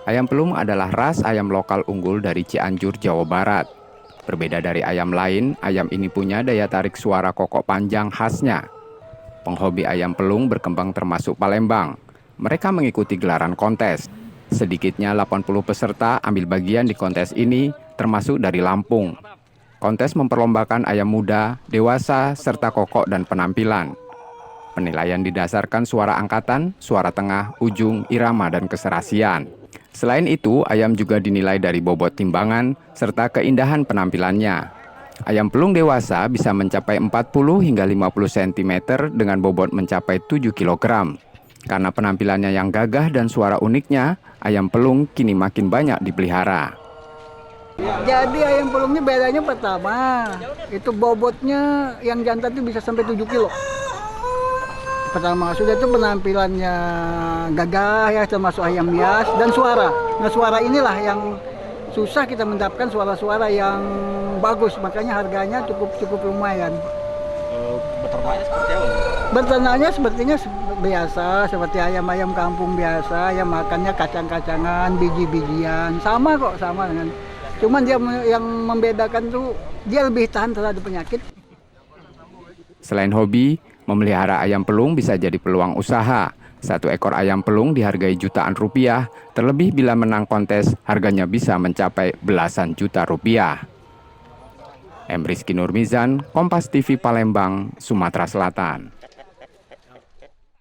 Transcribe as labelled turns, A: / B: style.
A: Ayam pelung adalah ras ayam lokal unggul dari Cianjur, Jawa Barat. Berbeda dari ayam lain, ayam ini punya daya tarik suara kokok panjang khasnya. Penghobi ayam pelung berkembang termasuk Palembang. Mereka mengikuti gelaran kontes. Sedikitnya 80 peserta ambil bagian di kontes ini, termasuk dari Lampung. Kontes memperlombakan ayam muda, dewasa, serta kokok dan penampilan. Penilaian didasarkan suara angkatan, suara tengah, ujung, irama, dan keserasian. Selain itu, ayam juga dinilai dari bobot timbangan serta keindahan penampilannya. Ayam pelung dewasa bisa mencapai 40 hingga 50 cm dengan bobot mencapai 7 kg. Karena penampilannya yang gagah dan suara uniknya, ayam pelung kini makin banyak dipelihara.
B: Jadi ayam pelungnya bedanya pertama, itu bobotnya yang jantan itu bisa sampai 7 kilo. Pertama, sudah itu penampilannya gagah ya, termasuk ayam bias, dan suara. Nah, suara inilah yang susah kita mendapatkan suara-suara yang bagus, makanya harganya cukup lumayan.
C: Beternaknya seperti apa?
B: Beternaknya sepertinya biasa, seperti ayam-ayam kampung biasa, yang makannya kacang-kacangan, biji-bijian, sama kok, sama dengan. Cuman dia yang membedakan tuh dia lebih tahan terhadap penyakit.
A: Selain hobi, memelihara ayam pelung bisa jadi peluang usaha. Satu ekor ayam pelung dihargai jutaan rupiah, terlebih bila menang kontes, harganya bisa mencapai belasan juta rupiah. M. Rizky Nurmizan, Kompas TV Palembang, Sumatera Selatan.